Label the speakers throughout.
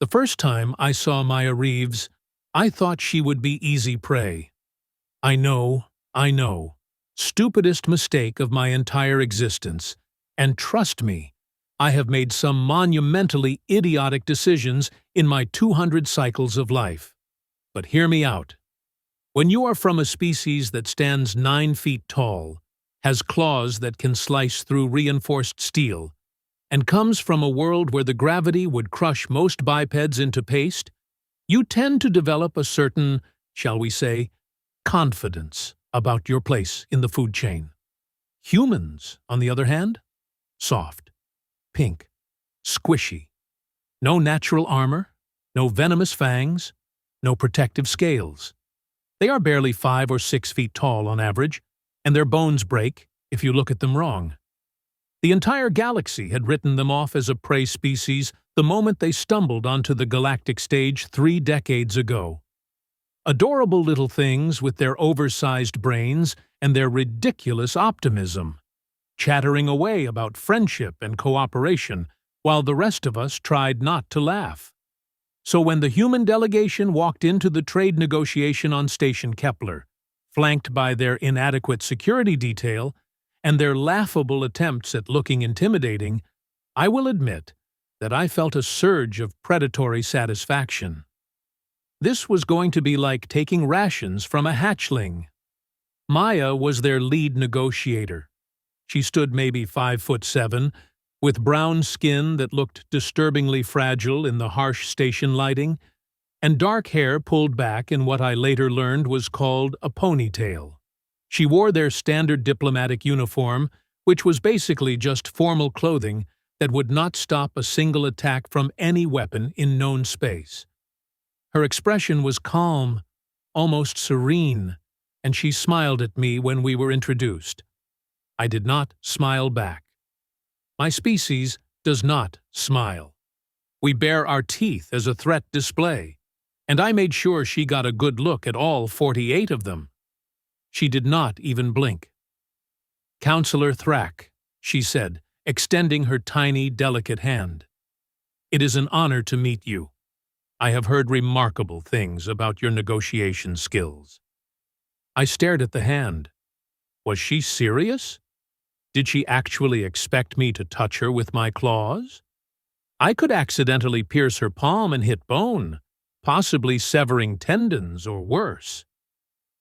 Speaker 1: The first time I saw Maya Reeves, I thought she would be easy prey. I know. Stupidest mistake of my entire existence. And trust me, I have made some monumentally idiotic decisions in my 200 cycles of life. But hear me out. When you are from a species that stands 9 feet tall, has claws that can slice through reinforced steel, and comes from a world where the gravity would crush most bipeds into paste, you tend to develop a certain, shall we say, confidence about your place in the food chain. Humans, on the other hand, soft, pink, squishy. No natural armor, no venomous fangs, no protective scales. They are barely 5 or 6 feet tall on average, and their bones break if you look at them wrong. The entire galaxy had written them off as a prey species the moment they stumbled onto the galactic stage 3 decades ago. Adorable little things with their oversized brains and their ridiculous optimism, chattering away about friendship and cooperation while the rest of us tried not to laugh. So when the human delegation walked into the trade negotiation on Station Kepler, flanked by their inadequate security detail and their laughable attempts at looking intimidating, I will admit that I felt a surge of predatory satisfaction. This was going to be like taking rations from a hatchling. Maya was their lead negotiator. She stood maybe 5'7", with brown skin that looked disturbingly fragile in the harsh station lighting, and dark hair pulled back in what I later learned was called a ponytail. She wore their standard diplomatic uniform, which was basically just formal clothing that would not stop a single attack from any weapon in known space. Her expression was calm, almost serene, and she smiled at me when we were introduced. I did not smile back. My species does not smile. We bare our teeth as a threat display, and I made sure she got a good look at all 48 of them. She did not even blink. "Councillor Thrak," she said, extending her tiny, delicate hand. "It is an honor to meet you. I have heard remarkable things about your negotiation skills." I stared at the hand. Was she serious? Did she actually expect me to touch her with my claws? I could accidentally pierce her palm and hit bone, possibly severing tendons or worse.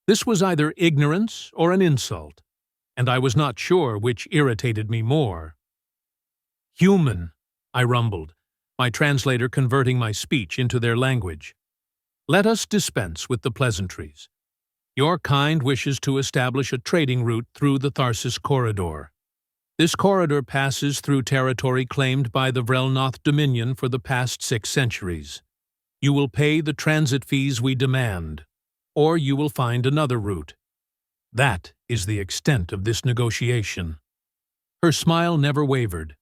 Speaker 1: This was either ignorance or an insult, and I was not sure which irritated me more. "Human," I rumbled, my translator converting my speech into their language. "Let us dispense with the pleasantries. Your kind wishes to establish a trading route through the Tharsis corridor. This corridor passes through territory claimed by the Vrelnoth Dominion for the past 6 centuries. You will pay the transit fees we demand, or you will find another route. That is the extent of this negotiation." Her smile never wavered.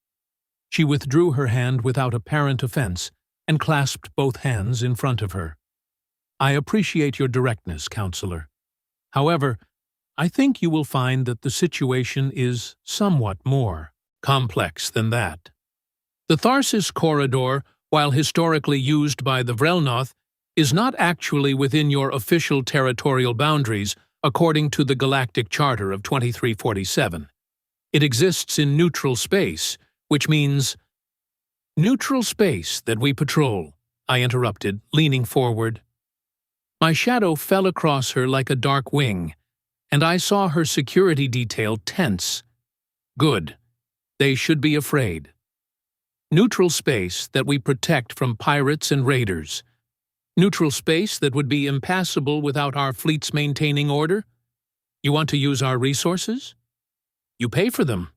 Speaker 1: She withdrew her hand without apparent offense and clasped both hands in front of her. "I appreciate your directness, Counselor. However, I think you will find that the situation is somewhat more complex than that. The Tharsis corridor, while historically used by the Vrelnoth, is not actually within your official territorial boundaries according to the Galactic Charter of 2347. It exists in neutral space, which means— "Neutral space that we patrol," I interrupted, leaning forward. My shadow fell across her like a dark wing, and I saw her security detail tense. Good. They should be afraid. Neutral space that we protect from pirates and raiders. Neutral space that would be impassable without our fleets maintaining order. You want to use our resources? You pay for them.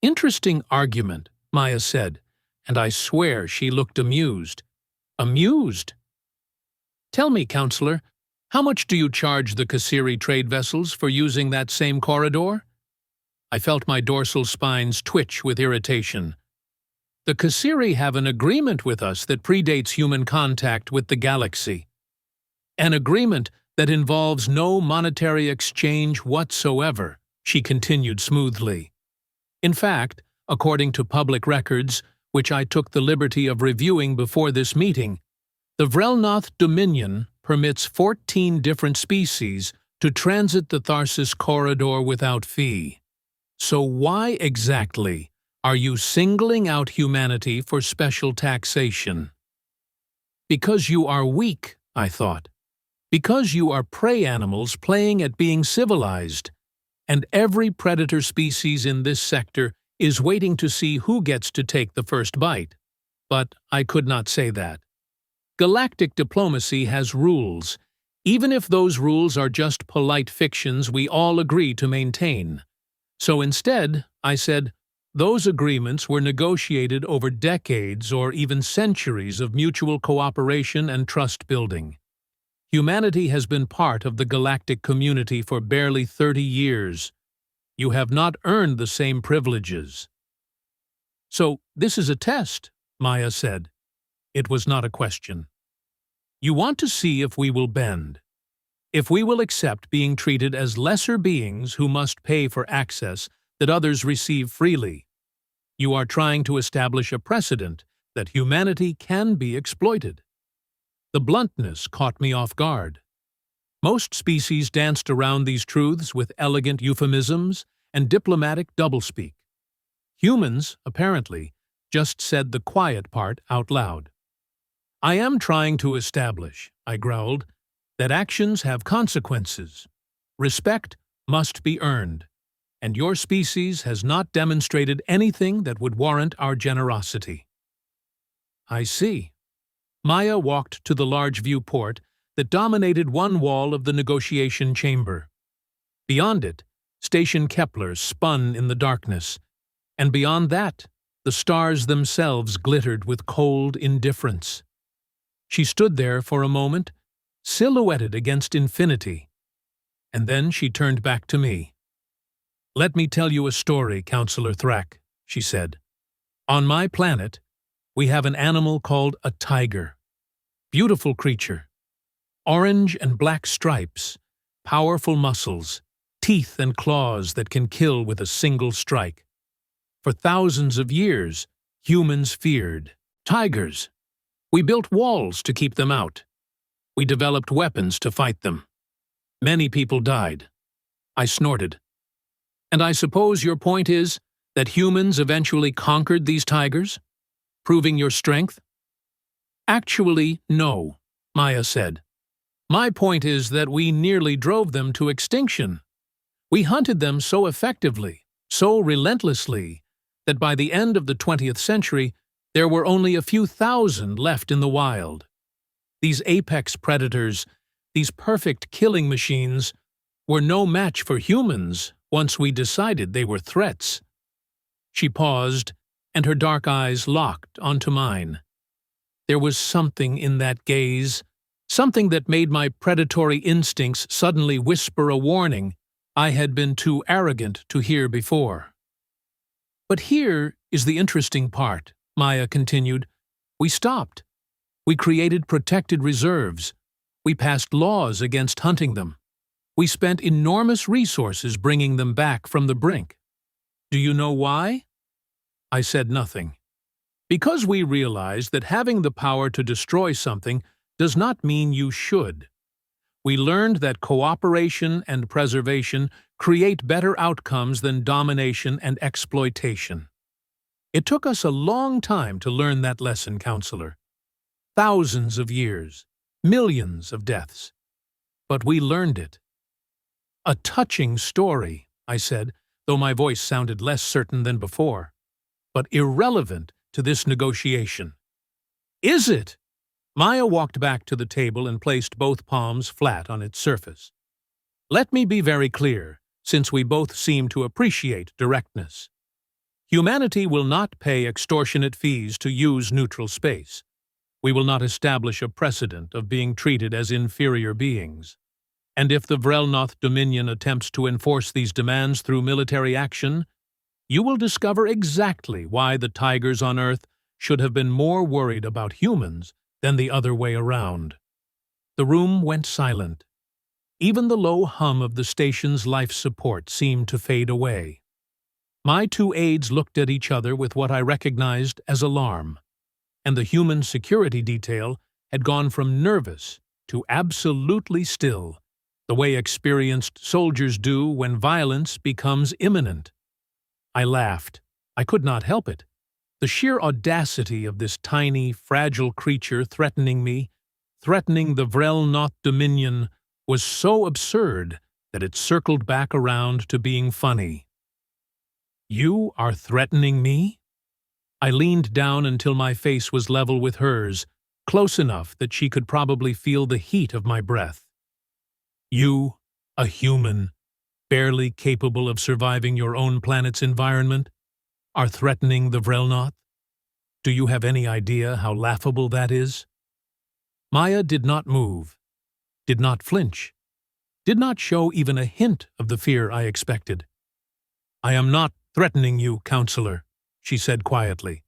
Speaker 1: Interesting argument, Maya said, and I swear she looked amused. Amused? Tell me, Counselor, how much do you charge the Kasiri trade vessels for using that same corridor? I felt my dorsal spines twitch with irritation. The Kasiri have an agreement with us that predates human contact with the galaxy. An agreement that involves no monetary exchange whatsoever, she continued smoothly. In fact, according to public records, which I took the liberty of reviewing before this meeting, the Vrelnoth Dominion permits 14 different species to transit the Tharsis corridor without fee. So why exactly are you singling out humanity for special taxation? Because you are weak, I thought. Because you are prey animals playing at being civilized, and every predator species in this sector is waiting to see who gets to take the first bite. But I could not say that. Galactic diplomacy has rules, even if those rules are just polite fictions we all agree to maintain. So instead, I said, those agreements were negotiated over decades or even centuries of mutual cooperation and trust building. Humanity has been part of the galactic community for barely 30 years. You have not earned the same privileges. So this is a test, Maya said. It was not a question. You want to see if we will bend. If we will accept being treated as lesser beings who must pay for access that others receive freely. You are trying to establish a precedent that humanity can be exploited. The bluntness caught me off guard. Most species danced around these truths with elegant euphemisms and diplomatic doublespeak. Humans, apparently, just said the quiet part out loud. I am trying to establish, I growled, that actions have consequences. Respect must be earned, and your species has not demonstrated anything that would warrant our generosity. I see. Maya walked to the large viewport that dominated one wall of the negotiation chamber. Beyond it, Station Kepler spun in the darkness, and beyond that, the stars themselves glittered with cold indifference. She stood there for a moment, silhouetted against infinity, and then she turned back to me. Let me tell you a story, Councillor Thrak, she said. On my planet, we have an animal called a tiger. Beautiful creature. Orange and black stripes, powerful muscles, teeth and claws that can kill with a single strike. For thousands of years, humans feared tigers. We built walls to keep them out. We developed weapons to fight them. Many people died. I snorted. And I suppose your point is that humans eventually conquered these tigers, proving your strength? Actually, no, Maya said. My point is that we nearly drove them to extinction. We hunted them so effectively, so relentlessly, that by the end of the 20th century, there were only a few thousand left in the wild. These apex predators, these perfect killing machines, were no match for humans once we decided they were threats. She paused, and her dark eyes locked onto mine. There was something in that gaze, something that made my predatory instincts suddenly whisper a warning I had been too arrogant to hear before. But here is the interesting part, Maya continued. We stopped. We created protected reserves. We passed laws against hunting them. We spent enormous resources bringing them back from the brink. Do you know why? I said nothing. Because we realized that having the power to destroy something does not mean you should. We learned that cooperation and preservation create better outcomes than domination and exploitation. It took us a long time to learn that lesson, Counselor. Thousands of years, millions of deaths. But we learned it. A touching story, I said, though my voice sounded less certain than before, but irrelevant to this negotiation. Is it? Maya walked back to the table and placed both palms flat on its surface. Let me be very clear, since we both seem to appreciate directness. Humanity will not pay extortionate fees to use neutral space. We will not establish a precedent of being treated as inferior beings. And if the Vrelnoth Dominion attempts to enforce these demands through military action, you will discover exactly why the tigers on Earth should have been more worried about humans than the other way around. The room went silent. Even the low hum of the station's life support seemed to fade away. My two aides looked at each other with what I recognized as alarm, and the human security detail had gone from nervous to absolutely still, the way experienced soldiers do when violence becomes imminent. I laughed. I could not help it. The sheer audacity of this tiny, fragile creature threatening me, threatening the Vrelnoth dominion, was so absurd that it circled back around to being funny. "You are threatening me?" I leaned down until my face was level with hers, close enough that she could probably feel the heat of my breath. "You, a human, barely capable of surviving your own planet's environment, are threatening the Vrelnoth? Do you have any idea how laughable that is?" Maya did not move, did not flinch, did not show even a hint of the fear I expected. "I am not threatening you, Councillor," she said quietly.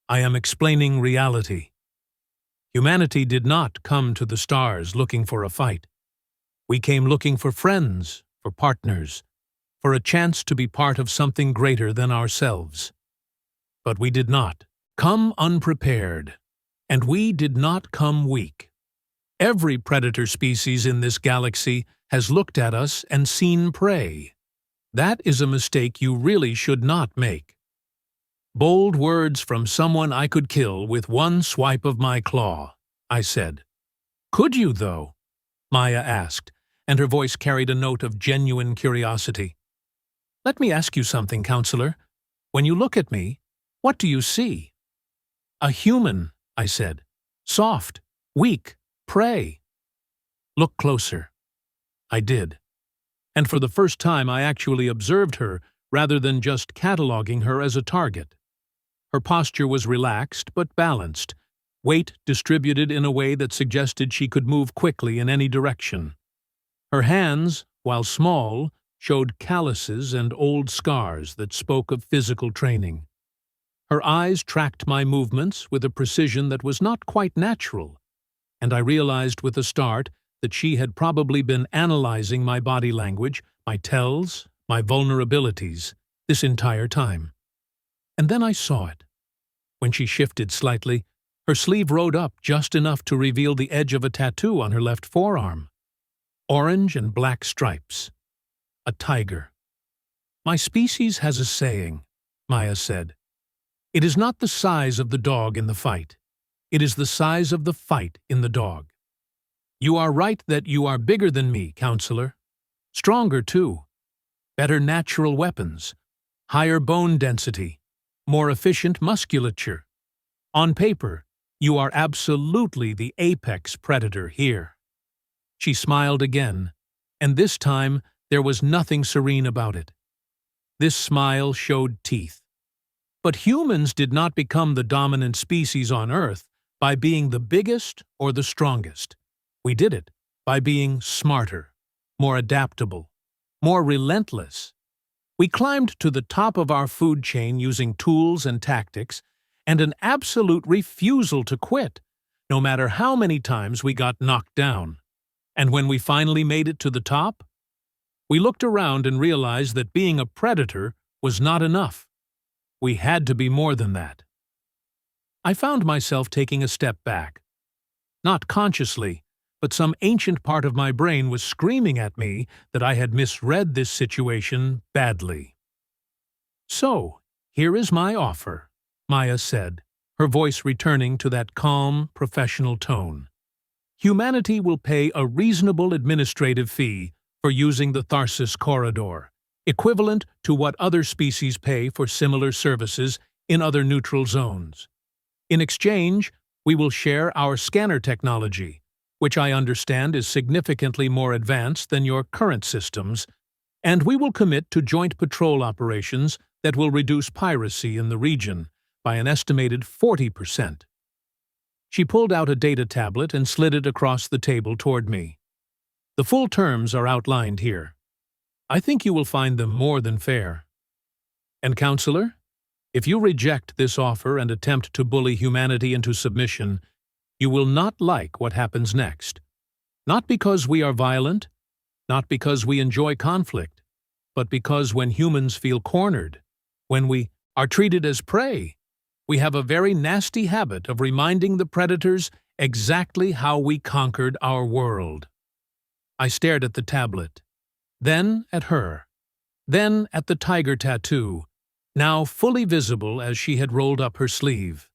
Speaker 1: "I am explaining reality. Humanity did not come to the stars looking for a fight. We came looking for friends, for partners, for a chance to be part of something greater than ourselves. But we did not come unprepared, and we did not come weak. Every predator species in this galaxy has looked at us and seen prey. That is a mistake you really should not make." "Bold words from someone I could kill with one swipe of my claw," I said. "Could you, though?" Maya asked, and her voice carried a note of genuine curiosity. "Let me ask you something, Councillor. When you look at me, what do you see?" "A human," I said. "Soft, weak, prey." "Look closer." I did. And for the first time I actually observed her rather than just cataloging her as a target. Her posture was relaxed but balanced, weight distributed in a way that suggested she could move quickly in any direction. Her hands, while small, showed calluses and old scars that spoke of physical training. Her eyes tracked my movements with a precision that was not quite natural, and I realized with a start that she had probably been analyzing my body language, my tells, my vulnerabilities, this entire time. And then I saw it. When she shifted slightly, her sleeve rode up just enough to reveal the edge of a tattoo on her left forearm. Orange and black stripes. A tiger. "My species has a saying," Maya said. "It is not the size of the dog in the fight. It is the size of the fight in the dog. You are right that you are bigger than me, Councillor. Stronger, too. Better natural weapons. Higher bone density. More efficient musculature. On paper, you are absolutely the apex predator here." She smiled again, and this time there was nothing serene about it. This smile showed teeth. But humans did not become the dominant species on Earth by being the biggest or the strongest. We did it by being smarter, more adaptable, more relentless. We climbed to the top of our food chain using tools and tactics, and an absolute refusal to quit, no matter how many times we got knocked down. And when we finally made it to the top, we looked around and realized that being a predator was not enough. We had to be more than that. I found myself taking a step back. Not consciously, but some ancient part of my brain was screaming at me that I had misread this situation badly. "So, here is my offer," Maya said, her voice returning to that calm, professional tone. "Humanity will pay a reasonable administrative fee for using the Tharsis corridor, equivalent to what other species pay for similar services in other neutral zones. In exchange, we will share our scanner technology, which I understand is significantly more advanced than your current systems, and we will commit to joint patrol operations that will reduce piracy in the region by an estimated 40%. She pulled out a data tablet and slid it across the table toward me. "The full terms are outlined here. I think you will find them more than fair. And, Councillor, if you reject this offer and attempt to bully humanity into submission, you will not like what happens next. Not because we are violent, not because we enjoy conflict, but because when humans feel cornered, when we are treated as prey, we have a very nasty habit of reminding the predators exactly how we conquered our world. I stared at the tablet, then at her, then at the tiger tattoo, now fully visible as she had rolled up her sleeve.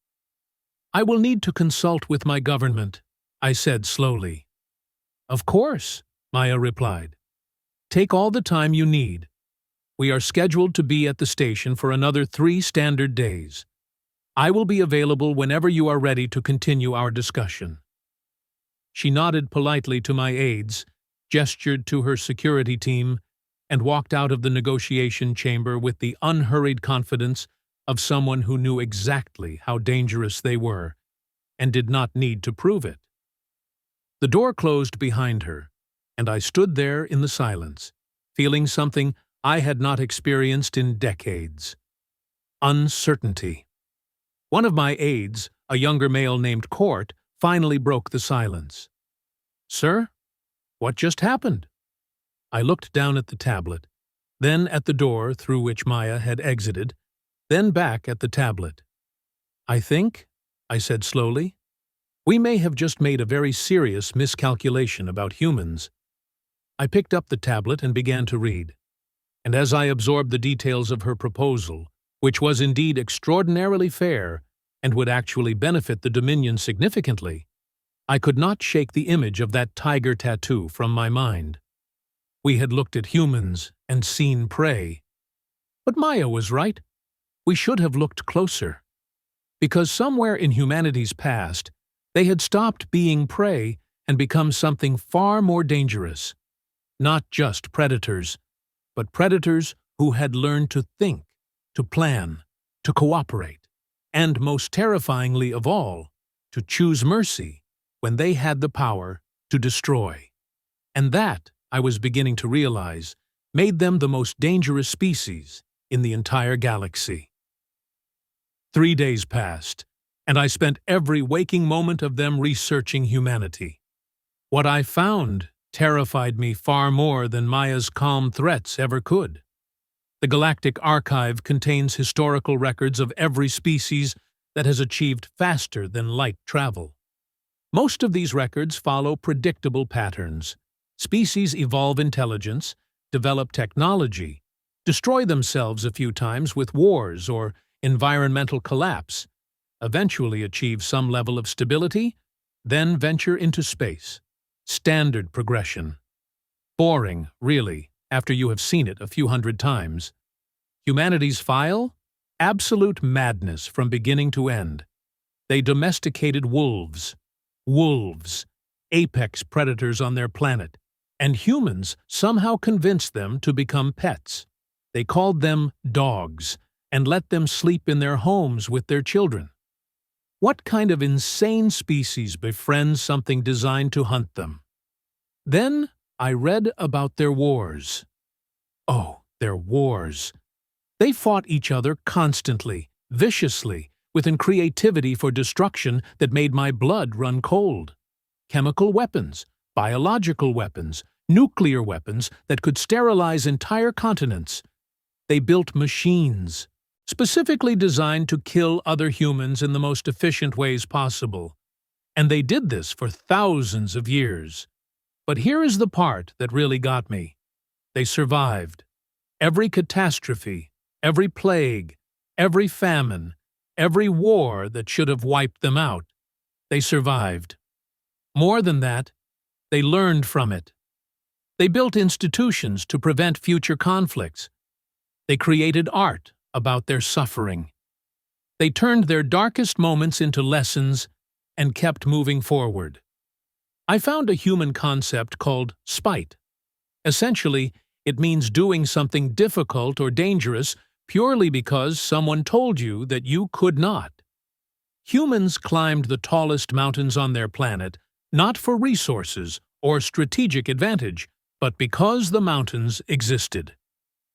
Speaker 1: "I will need to consult with my government," I said slowly. "Of course," Maya replied. "Take all the time you need. We are scheduled to be at the station for another 3 standard days. I will be available whenever you are ready to continue our discussion." She nodded politely to my aides, gestured to her security team, and walked out of the negotiation chamber with the unhurried confidence of someone who knew exactly how dangerous they were and did not need to prove it. The door closed behind her, and I stood there in the silence, feeling something I had not experienced in decades: uncertainty. One of my aides, a younger male named Court, finally broke the silence. "Sir, what just happened?" I looked down at the tablet, then at the door through which Maya had exited, then back at the tablet. "I think," I said slowly, "we may have just made a very serious miscalculation about humans." I picked up the tablet and began to read, and as I absorbed the details of her proposal, which was indeed extraordinarily fair and would actually benefit the Dominion significantly, I could not shake the image of that tiger tattoo from my mind. We had looked at humans and seen prey. But Maya was right. We should have looked closer. Because somewhere in humanity's past, they had stopped being prey and become something far more dangerous. Not just predators, but predators who had learned to think, to plan, to cooperate, and most terrifyingly of all, to choose mercy when they had the power to destroy. And that, I was beginning to realize, made them the most dangerous species in the entire galaxy. 3 days passed, and I spent every waking moment of them researching humanity. What I found terrified me far more than Maya's calm threats ever could. The Galactic Archive contains historical records of every species that has achieved faster than light travel. Most of these records follow predictable patterns. Species evolve intelligence, develop technology, destroy themselves a few times with wars or environmental collapse, eventually achieve some level of stability, then venture into space. Standard progression. Boring, really, after you have seen it a few hundred times. Humanity's file? Absolute madness from beginning to end. They domesticated wolves. Wolves, apex predators on their planet, and humans somehow convinced them to become pets. They called them dogs and let them sleep in their homes with their children. What kind of insane species befriends something designed to hunt them? Then I read about their wars. Oh, their wars. They fought each other constantly, viciously, with a creativity for destruction that made my blood run cold. Chemical weapons, biological weapons, nuclear weapons that could sterilize entire continents. They built machines, specifically designed to kill other humans in the most efficient ways possible. And they did this for thousands of years. But here is the part that really got me. They survived. Every catastrophe, every plague, every famine, every war that should have wiped them out. They survived. More than that, they learned from it. They built institutions to prevent future conflicts. They created art about their suffering. They turned their darkest moments into lessons and kept moving forward. I found a human concept called spite. Essentially, it means doing something difficult or dangerous purely because someone told you that you could not. Humans climbed the tallest mountains on their planet, not for resources or strategic advantage, but because the mountains existed.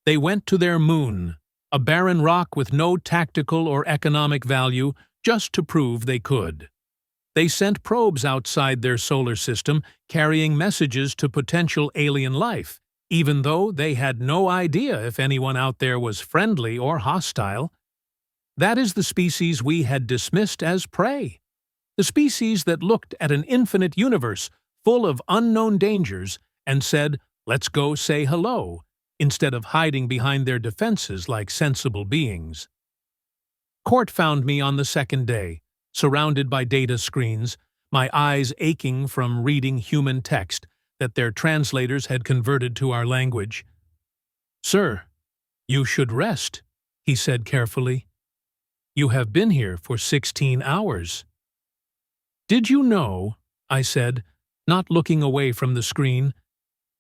Speaker 1: They went to their moon, a barren rock with no tactical or economic value, just to prove they could. They sent probes outside their solar system carrying messages to potential alien life, even though they had no idea if anyone out there was friendly or hostile. That is the species we had dismissed as prey. The species that looked at an infinite universe full of unknown dangers and said, "Let's go say hello," instead of hiding behind their defenses like sensible beings. Court found me on the second day, surrounded by data screens, my eyes aching from reading human text that their translators had converted to our language. "Sir, you should rest," he said carefully. "You have been here for 16 hours. "Did you know," I said, not looking away from the screen,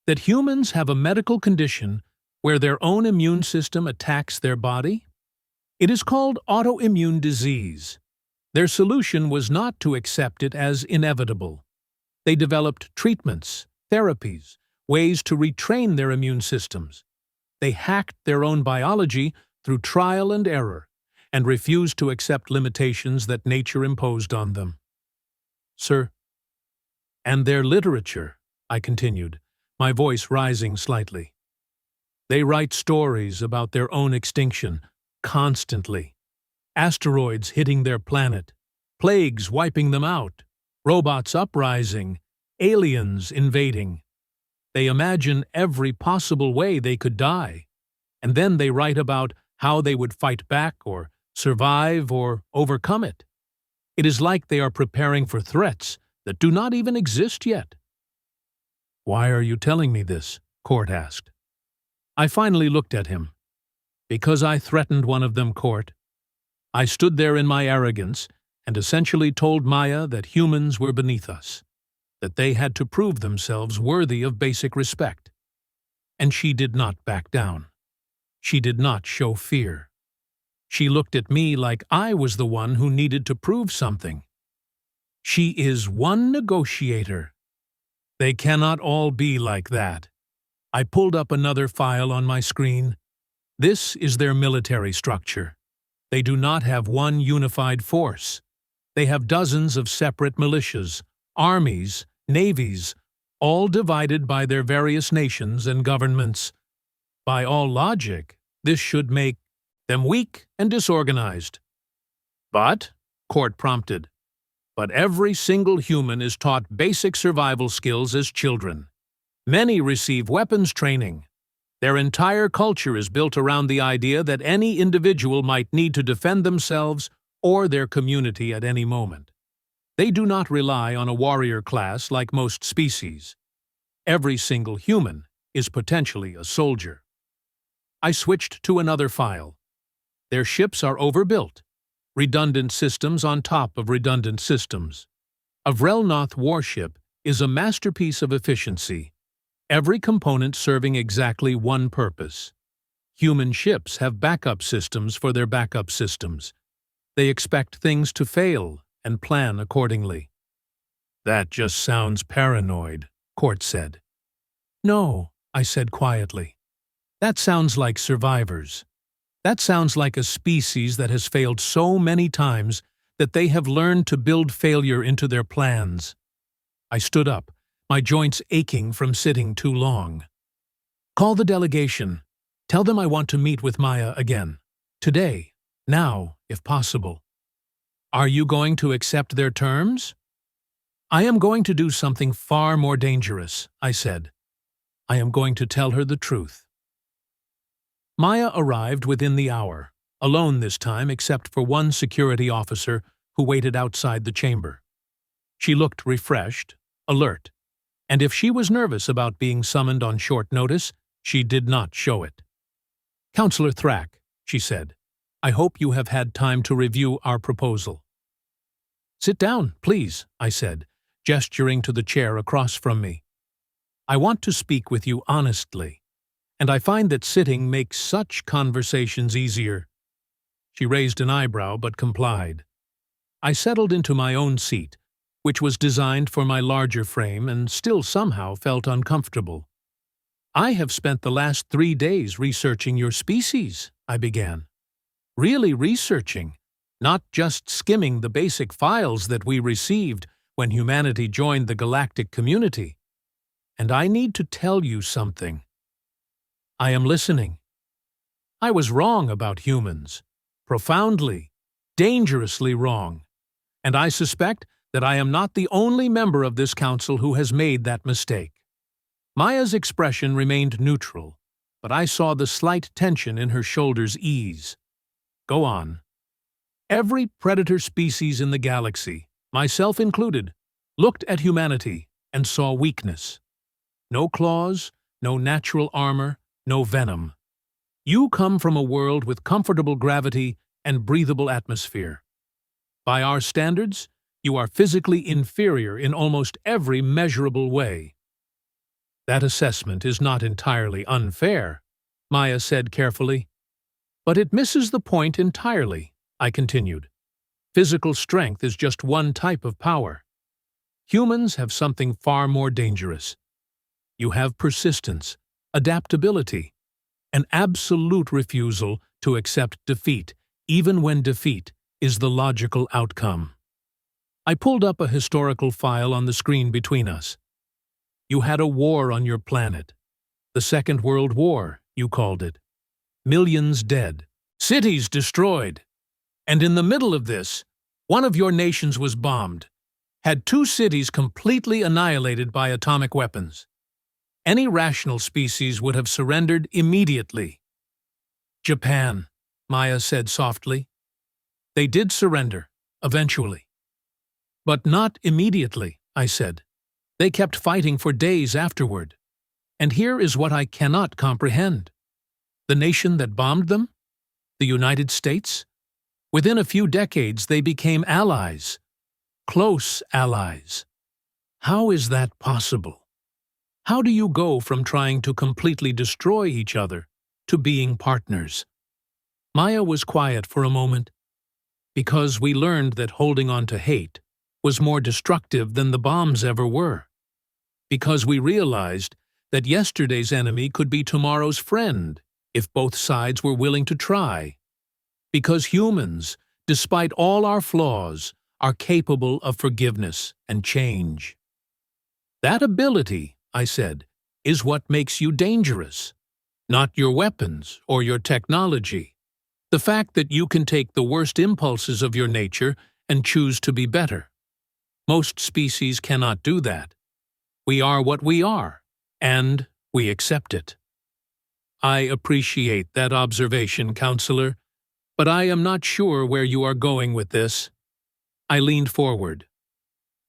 Speaker 1: "that humans have a medical condition where their own immune system attacks their body? It is called autoimmune disease. Their solution was not to accept it as inevitable. They developed treatments, therapies, ways to retrain their immune systems. They hacked their own biology through trial and error, and refused to accept limitations that nature imposed on them. Sir, and their literature," I continued, my voice rising slightly. "They write stories about their own extinction, constantly. Asteroids hitting their planet, plagues wiping them out, robots uprising, aliens invading. They imagine every possible way they could die, and then they write about how they would fight back or survive or overcome it. It is like they are preparing for threats that do not even exist yet." "Why are you telling me this?" Court asked. I finally looked at him. "Because I threatened one of them, Court. I stood there in my arrogance and essentially told Maya that humans were beneath us, that they had to prove themselves worthy of basic respect. And she did not back down. She did not show fear. She looked at me like I was the one who needed to prove something. She is one negotiator. They cannot all be like that." I pulled up another file on my screen. This is their military structure. They do not have one unified force. They have dozens of separate militias, armies, navies, all divided by their various nations and governments. By all logic, this should make them weak and disorganized. "But," Court prompted, "but every single human is taught basic survival skills as children. Many receive weapons training. Their entire culture is built around the idea that any individual might need to defend themselves or their community at any moment. They do not rely on a warrior class like most species. Every single human is potentially a soldier." I switched to another file. Their ships are overbuilt, redundant systems on top of redundant systems. A Vrelnoth warship is a masterpiece of efficiency, every component serving exactly one purpose. Human ships have backup systems for their backup systems. They expect things to fail and plan accordingly. "That just sounds paranoid," Court said. "No," I said quietly. "That sounds like survivors. That sounds like a species that has failed so many times that they have learned to build failure into their plans." I stood up, my joints aching from sitting too long. "Call the delegation. Tell them I want to meet with Maya again. Today. Now, if possible." "Are you going to accept their terms?" "I am going to do something far more dangerous," I said. "I am going to tell her the truth." Maya arrived within the hour, alone this time except for one security officer who waited outside the chamber. She looked refreshed, alert, and if she was nervous about being summoned on short notice, she did not show it. "Councillor Thrak," she said, "I hope you have had time to review our proposal." "Sit down, please," I said, gesturing to the chair across from me. "I want to speak with you honestly, and I find that sitting makes such conversations easier." She raised an eyebrow but complied. I settled into my own seat, which was designed for my larger frame and still somehow felt uncomfortable. "I have spent the last 3 days researching your species," I began. "Really researching, not just skimming the basic files that we received when humanity joined the galactic community. And I need to tell you something. I am listening. I was wrong about humans. Profoundly, dangerously wrong. And I suspect that I am not the only member of this council who has made that mistake. Maya's expression remained neutral, but I saw the slight tension in her shoulders ease. Go on. Every predator species in the galaxy, myself included, looked at humanity and saw weakness. No claws, no natural armor, no venom. You come from a world with comfortable gravity and breathable atmosphere. By our standards, you are physically inferior in almost every measurable way. That assessment is not entirely unfair, Maya said carefully. But it misses the point entirely, I continued. Physical strength is just one type of power. Humans have something far more dangerous. You have persistence, adaptability, an absolute refusal to accept defeat, even when defeat is the logical outcome. I pulled up a historical file on the screen between us. You had a war on your planet. The Second World War, you called it. Millions dead. Cities destroyed. And in the middle of this, one of your nations was bombed, had 2 cities completely annihilated by atomic weapons. Any rational species would have surrendered immediately. Japan, Maya said softly. They did surrender, eventually. But not immediately, I said. They kept fighting for days afterward. And here is what I cannot comprehend. The nation that bombed them? The United States? Within a few decades, they became allies. Close allies. How is that possible? How do you go from trying to completely destroy each other to being partners? Maya was quiet for a moment. Because we learned that holding on to hate was more destructive than the bombs ever were. Because we realized that yesterday's enemy could be tomorrow's friend if both sides were willing to try. Because humans, despite all our flaws, are capable of forgiveness and change. That ability, I said, is what makes you dangerous, not your weapons or your technology. The fact that you can take the worst impulses of your nature and choose to be better. Most species cannot do that. We are what we are, and we accept it. I appreciate that observation, Councillor, but I am not sure where you are going with this. I leaned forward.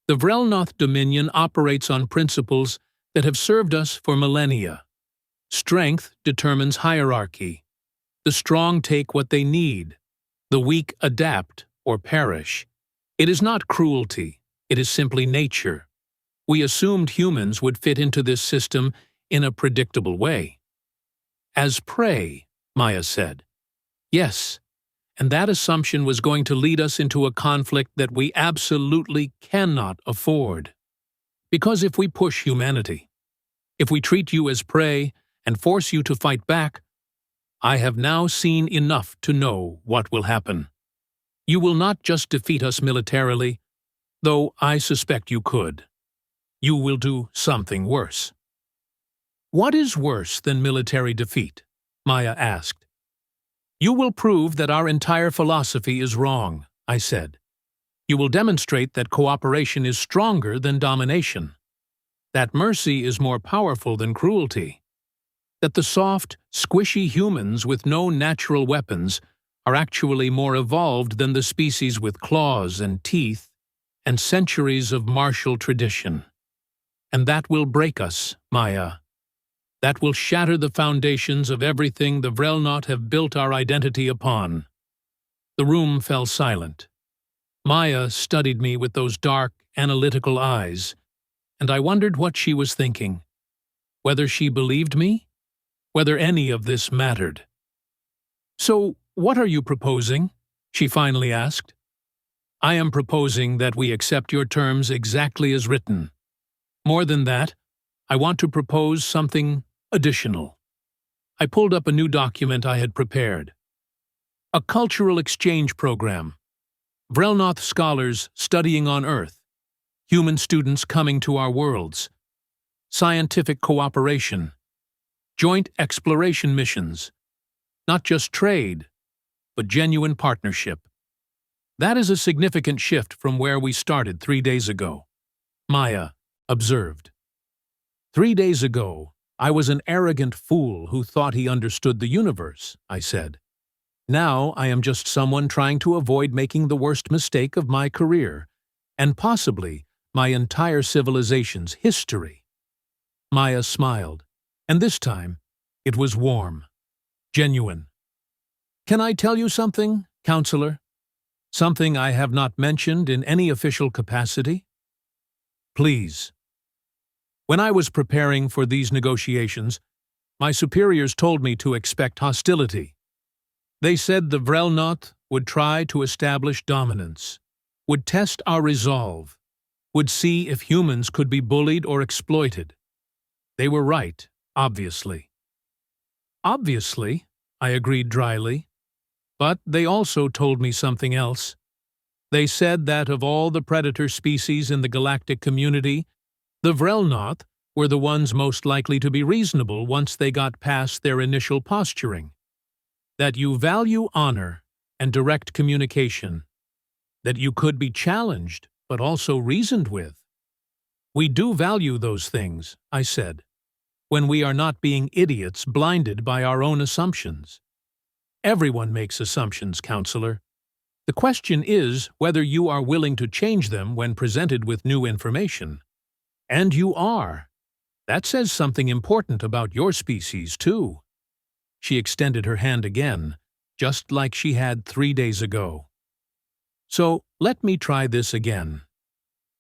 Speaker 1: The Vrelnoth Dominion operates on principles that have served us for millennia. Strength determines hierarchy. The strong take what they need. The weak adapt or perish. It is not cruelty. It is simply nature. We assumed humans would fit into this system in a predictable way. As prey, Maya said. Yes, and that assumption was going to lead us into a conflict that we absolutely cannot afford. Because if we push humanity, if we treat you as prey and force you to fight back, I have now seen enough to know what will happen. You will not just defeat us militarily, though I suspect you could. You will do something worse. What is worse than military defeat? Maya asked. You will prove that our entire philosophy is wrong, I said. You will demonstrate that cooperation is stronger than domination, that mercy is more powerful than cruelty, that the soft, squishy humans with no natural weapons are actually more evolved than the species with claws and teeth and centuries of martial tradition. And that will break us, Maya. That will shatter the foundations of everything the Vrelnoth have built our identity upon. The room fell silent. Maya studied me with those dark, analytical eyes, and I wondered what she was thinking. Whether she believed me? Whether any of this mattered. So, what are you proposing? She finally asked. I am proposing that we accept your terms exactly as written. More than that, I want to propose something additional. I pulled up a new document I had prepared. A cultural exchange program. Vrelnoth scholars studying on Earth. Human students coming to our worlds. Scientific cooperation. Joint exploration missions. Not just trade, but genuine partnership. That is a significant shift from where we started 3 days ago. Maya observed. 3 days ago, I was an arrogant fool who thought he understood the universe, I said. Now I am just someone trying to avoid making the worst mistake of my career, and possibly my entire civilization's history. Maya smiled, and this time it was warm, genuine. Can I tell you something, Counselor? Something I have not mentioned in any official capacity? Please. When I was preparing for these negotiations, my superiors told me to expect hostility. They said the Vrelnoth would try to establish dominance, would test our resolve, would see if humans could be bullied or exploited. They were right, obviously. Obviously, I agreed dryly. But they also told me something else. They said that of all the predator species in the galactic community, the Vrelnoth were the ones most likely to be reasonable once they got past their initial posturing. That you value honor and direct communication. That you could be challenged, but also reasoned with. We do value those things, I said, when we are not being idiots blinded by our own assumptions. Everyone makes assumptions, Counselor. The question is whether you are willing to change them when presented with new information. And you are. That says something important about your species, too. She extended her hand again, just like she had 3 days ago. So, let me try this again.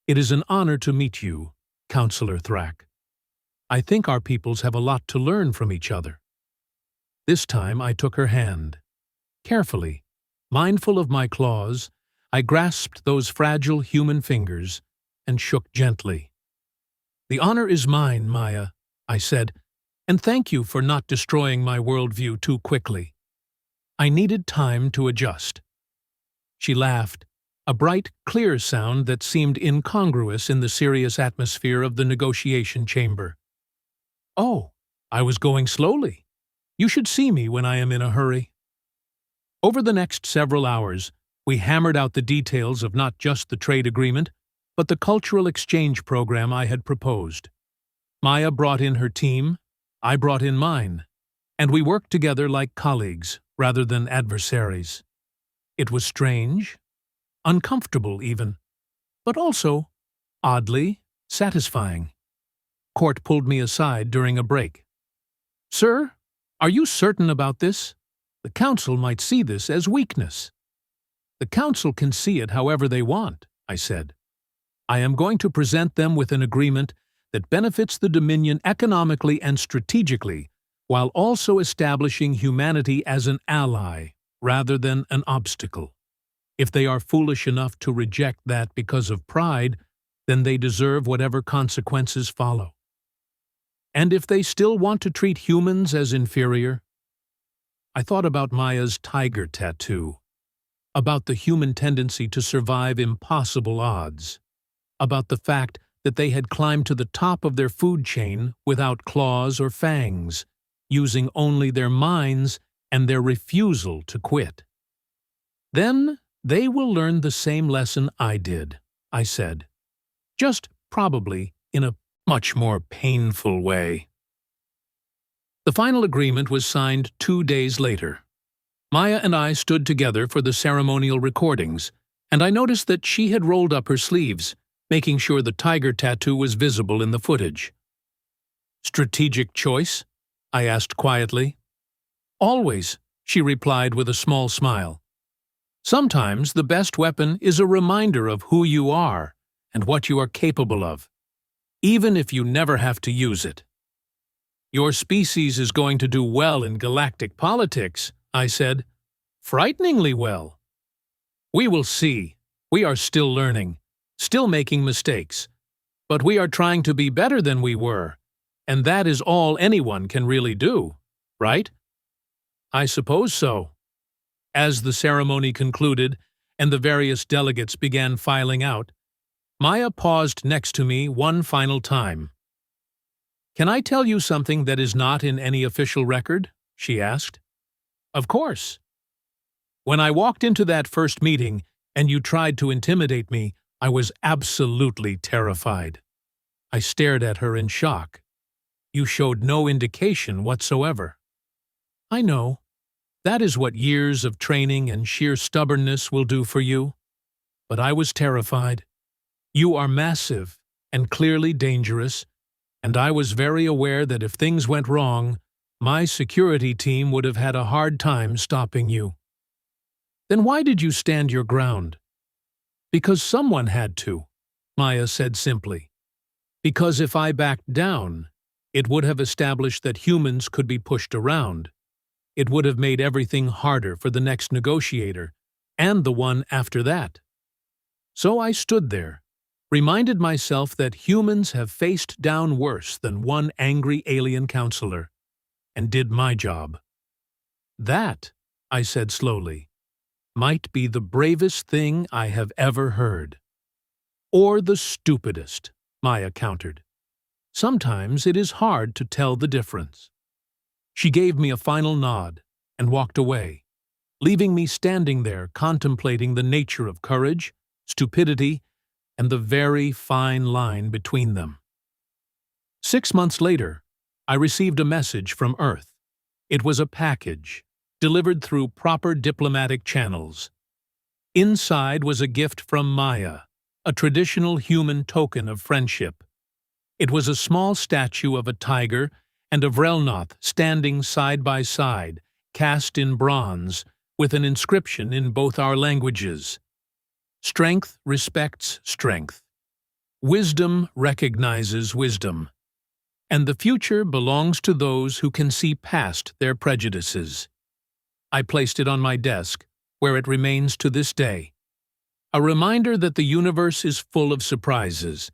Speaker 1: It is an honor to meet you, Councillor Thrak. I think our peoples have a lot to learn from each other. This time I took her hand. Carefully, mindful of my claws, I grasped those fragile human fingers and shook gently. The honor is mine, Maya, I said, and thank you for not destroying my worldview too quickly. I needed time to adjust. She laughed, a bright, clear sound that seemed incongruous in the serious atmosphere of the negotiation chamber. Oh, I was going slowly. You should see me when I am in a hurry. Over the next several hours, we hammered out the details of not just the trade agreement, but the cultural exchange program I had proposed. Maya brought in her team, I brought in mine, and we worked together like colleagues rather than adversaries. It was strange, uncomfortable even, but also, oddly, satisfying. Court pulled me aside during a break. Sir, are you certain about this? The Council might see this as weakness. The Council can see it however they want, I said. I am going to present them with an agreement that benefits the Dominion economically and strategically, while also establishing humanity as an ally rather than an obstacle. If they are foolish enough to reject that because of pride, then they deserve whatever consequences follow. And if they still want to treat humans as inferior, I thought about Maya's tiger tattoo, about the human tendency to survive impossible odds, about the fact that they had climbed to the top of their food chain without claws or fangs, using only their minds and their refusal to quit. Then they will learn the same lesson I did, I said, just probably in a much more painful way. The final agreement was signed 2 days later. Maya and I stood together for the ceremonial recordings, and I noticed that she had rolled up her sleeves, making sure the tiger tattoo was visible in the footage. Strategic choice? I asked quietly. Always, she replied with a small smile. Sometimes the best weapon is a reminder of who you are and what you are capable of, even if you never have to use it. Your species is going to do well in galactic politics, I said. Frighteningly well. We will see. We are still learning, still making mistakes. But we are trying to be better than we were, and that is all anyone can really do, right? I suppose so. As the ceremony concluded and the various delegates began filing out, Maya paused next to me one final time. "Can I tell you something that is not in any official record?" she asked. "Of course." "When I walked into that first meeting and you tried to intimidate me, I was absolutely terrified." I stared at her in shock. "You showed no indication whatsoever." "I know. That is what years of training and sheer stubbornness will do for you. But I was terrified. You are massive and clearly dangerous, and I was very aware that if things went wrong, my security team would have had a hard time stopping you." "Then why did you stand your ground?" "Because someone had to," Maya said simply. "Because if I backed down, it would have established that humans could be pushed around. It would have made everything harder for the next negotiator, and the one after that. So I stood there, reminded myself that humans have faced down worse than one angry alien counselor, and did my job. That," I said slowly, "might be the bravest thing I have ever heard." "Or the stupidest," Maya countered. "Sometimes it is hard to tell the difference." She gave me a final nod and walked away, leaving me standing there contemplating the nature of courage, stupidity, and the very fine line between them. 6 months later, I received a message from Earth. It was a package, delivered through proper diplomatic channels. Inside was a gift from Maya, a traditional human token of friendship. It was a small statue of a tiger and a Vrelnoth standing side by side, cast in bronze, with an inscription in both our languages. "Strength respects strength. Wisdom recognizes wisdom. And the future belongs to those who can see past their prejudices." I placed it on my desk, where it remains to this day. A reminder that the universe is full of surprises,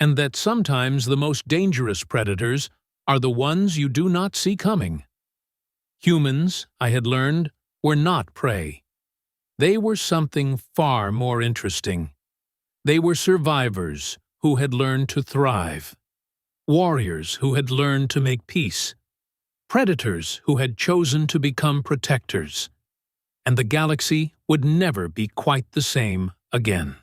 Speaker 1: and that sometimes the most dangerous predators are the ones you do not see coming. Humans, I had learned, were not prey. They were something far more interesting. They were survivors who had learned to thrive, warriors who had learned to make peace, predators who had chosen to become protectors, and the galaxy would never be quite the same again.